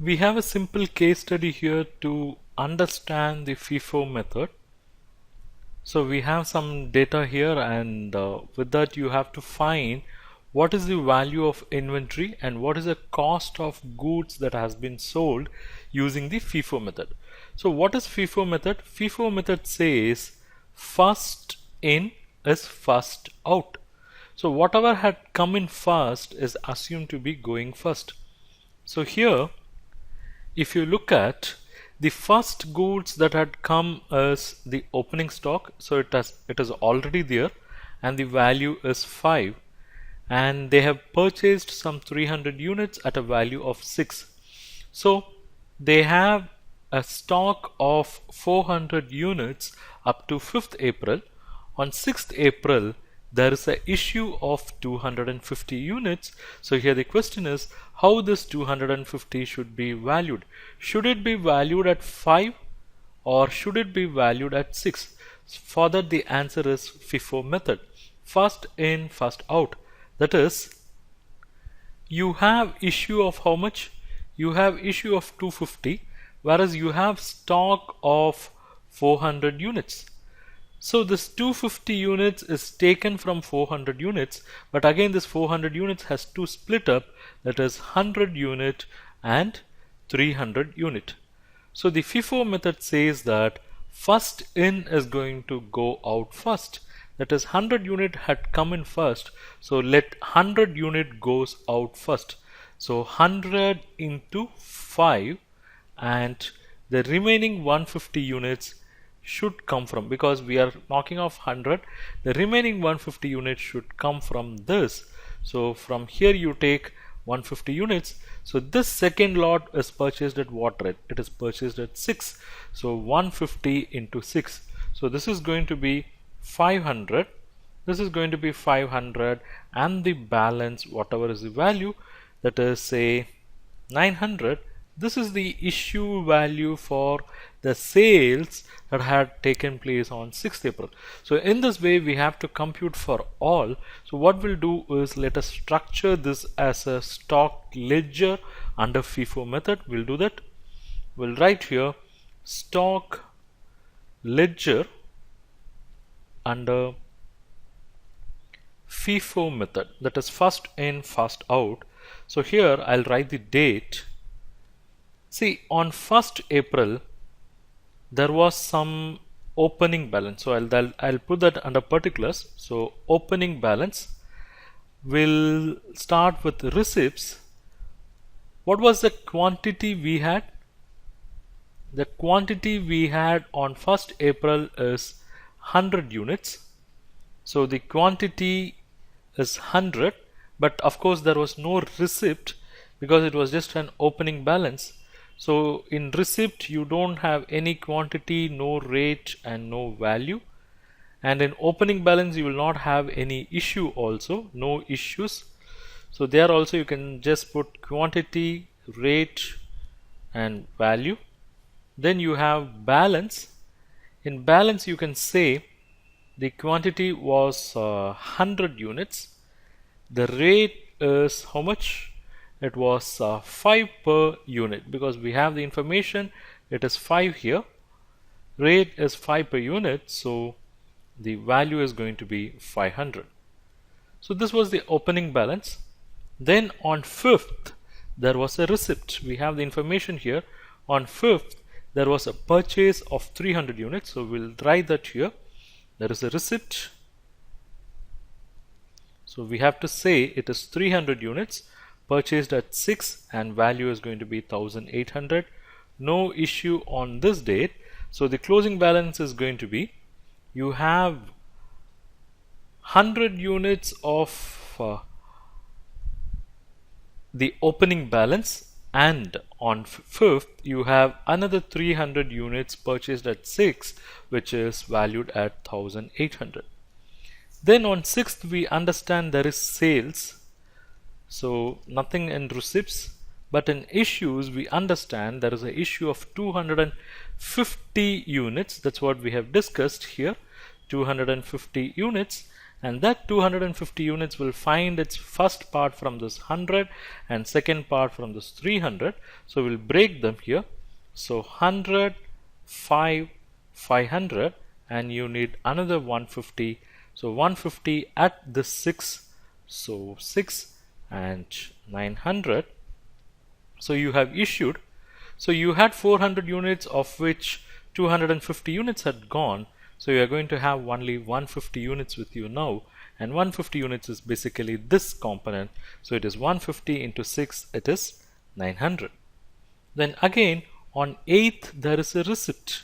We have a simple case study here to understand the FIFO method. So we have some data here, and with that you have to find what is the value of inventory and what is the cost of goods that has been sold using the FIFO method. So what is FIFO method? FIFO method says first in is first out. So whatever had come in first is assumed to be going first. So here, if you look at the first goods that had come as the opening stock, so it is already there and the value is 5, and they have purchased some 300 units at a value of 6. So they have a stock of 400 units up to 5th April. On 6th April there is a issue of 250 units. So here the question is how this 250 should be valued. Should it be valued at 5 or should it be valued at 6? For that the answer is FIFO method. First in, first out. That is, you have issue of how much? You have issue of 250, whereas you have stock of 400 units. So this 250 units is taken from 400 units, but again this 400 units has to split up, that is 100 unit and 300 unit. So the FIFO method says that first in is going to go out first. That is 100 unit had come in first, so let 100 unit goes out first. So 100 into 5, and the remaining 150 units should come from, because we are knocking off 100, the remaining 150 units should come from this. So from here you take 150 units. So this second lot is purchased at what rate? It is purchased at 6. So 150 into 6. So this is going to be 500. This is going to be 500, and the balance, whatever is the value, that is say 900. This is the issue value for the sales that had taken place on 6th April. So in this way we have to compute for all. So what we'll do is let us structure this as a stock ledger under FIFO method. We'll do that. We'll write here stock ledger under FIFO method, that is first in, first out. So here I'll write the date. See, on 1st April there was some opening balance, so I'll put that under particulars. So opening balance will start with receipts. What was the quantity we had? The quantity we had on 1st April is 100 units. So the quantity is 100, but of course there was no receipt because it was just an opening balance. So in receipt you don't have any quantity, no rate and no value, and in opening balance you will not have any issue also, no issues. So there also you can just put quantity, rate and value. Then you have balance. In balance you can say the quantity was 100 units. The rate is how much? It was 5 per unit, because we have the information, it is 5 here. Rate is 5 per unit, so the value is going to be 500. So this was the opening balance. Then on 5th there was a receipt. We have the information here. On 5th there was a purchase of 300 units, so we'll write that here. There is a receipt. So we have to say it is 300 units purchased at 6 and value is going to be 1800. No issue on this date. So the closing balance is going to be, you have 100 units of the opening balance, and on 5th you have another 300 units purchased at 6, which is valued at 1800. Then on 6th we understand there is sales. So nothing in receipts, but in issues we understand there is an issue of 250 units. That's what we have discussed here, 250 units, and that 250 units will find its first part from this 100 and second part from this 300. So we'll break them here. So 100, 5, 500, and you need another 150. So 150 at the 6, so 6 and 900. So you have issued. So you had 400 units, of which 250 units had gone. So you are going to have only 150 units with you now, and 150 units is basically this component. So it is 150 into 6, it is 900. Then again on 8th there is a receipt.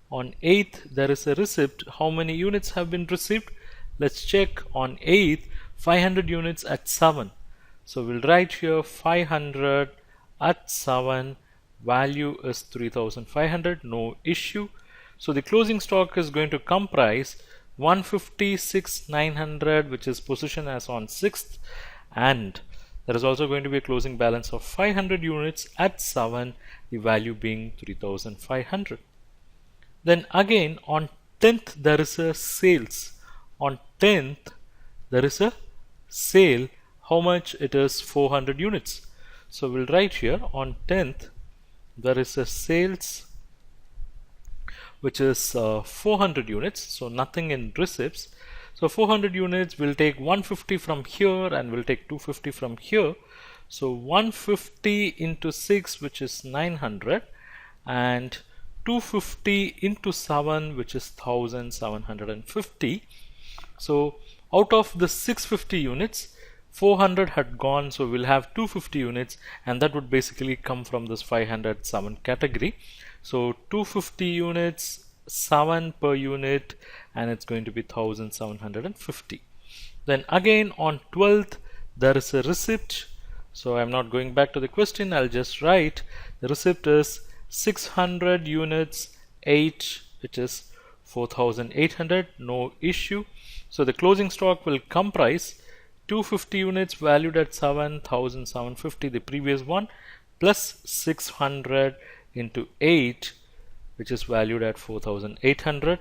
On 8th there is a receipt. How many units have been received? Let's check. On 8th, 500 units at 7. So we'll write here 500 at 7. Value is 3500, no issue. So the closing stock is going to comprise 156 900, which is position as on 6th, and there is also going to be a closing balance of 500 units at 7, the value being 3500. Then again on 10th there is a sales. On 10th there is a sale. How much? It is 400 units. So we'll write here on 10th there is a sales which is 400 units, so nothing in receipts. So 400 units, will take 150 from here and will take 250 from here. So 150 into 6, which is 900, and 250 into 7, which is 1750. So out of the 650 units, 400 had gone, so we'll have 250 units, and that would basically come from this 507 category. So 250 units, 7 per unit, and it's going to be 1750. Then again on 12th there is a receipt. So I'm not going back to the question, I'll just write the receipt is 600 units, 8, which is 4800, no issue. So the closing stock will comprise 250 units valued at 7750, the previous one, plus 600 into 8, which is valued at 4800.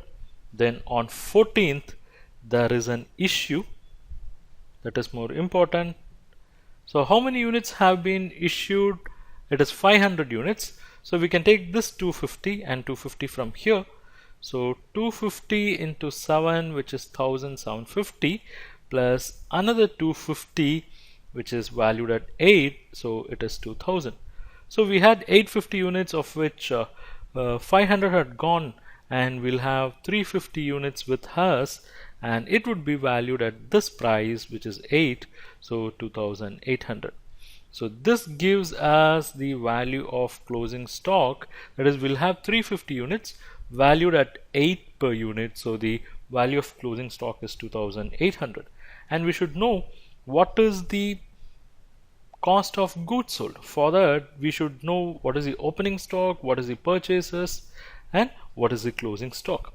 Then on 14th there is an issue that is more important. So how many units have been issued? It is 500 units. So we can take this 250 and 250 from here. So 250 into 7, which is 1750, plus another 250, which is valued at 8, so it is 2000. So we had 850 units, of which 500 had gone, and we'll have 350 units with us, and it would be valued at this price, which is 8, so 2800. So this gives us the value of closing stock, that is, we'll have 350 units valued at 8 per unit, so the value of closing stock is 2800. And we should know what is the cost of goods sold. For that we should know what is the opening stock, what is the purchases, and what is the closing stock.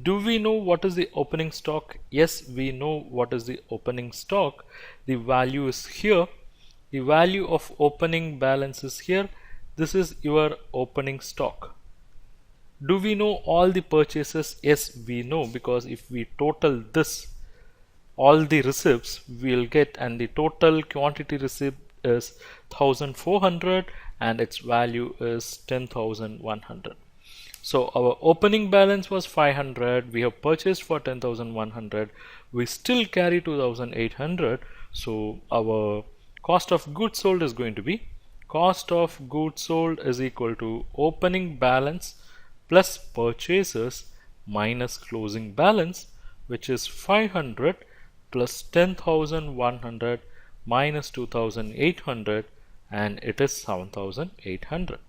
Do we know what is the opening stock? Yes, we know what is the opening stock. The value is here. The value of opening balance is here. This is your opening stock. Do we know all the purchases? Yes, we know, because if we total this, all the receipts we'll get, and the total quantity receipt is 1400 and its value is 10,100. So our opening balance was 500, we have purchased for 10,100, we still carry 2,800. So our cost of goods sold is going to be, cost of goods sold is equal to opening balance plus purchases minus closing balance, which is 500 plus 10,100 minus 2,800, and it is 7,800.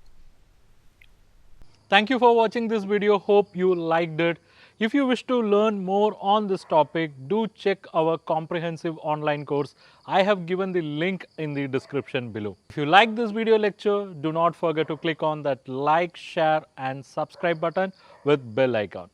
Thank you for watching this video. Hope you liked it. If you wish to learn more on this topic, do check our comprehensive online course. I have given the link in the description below. If you like this video lecture, do not forget to click on that like, share and subscribe button with bell icon.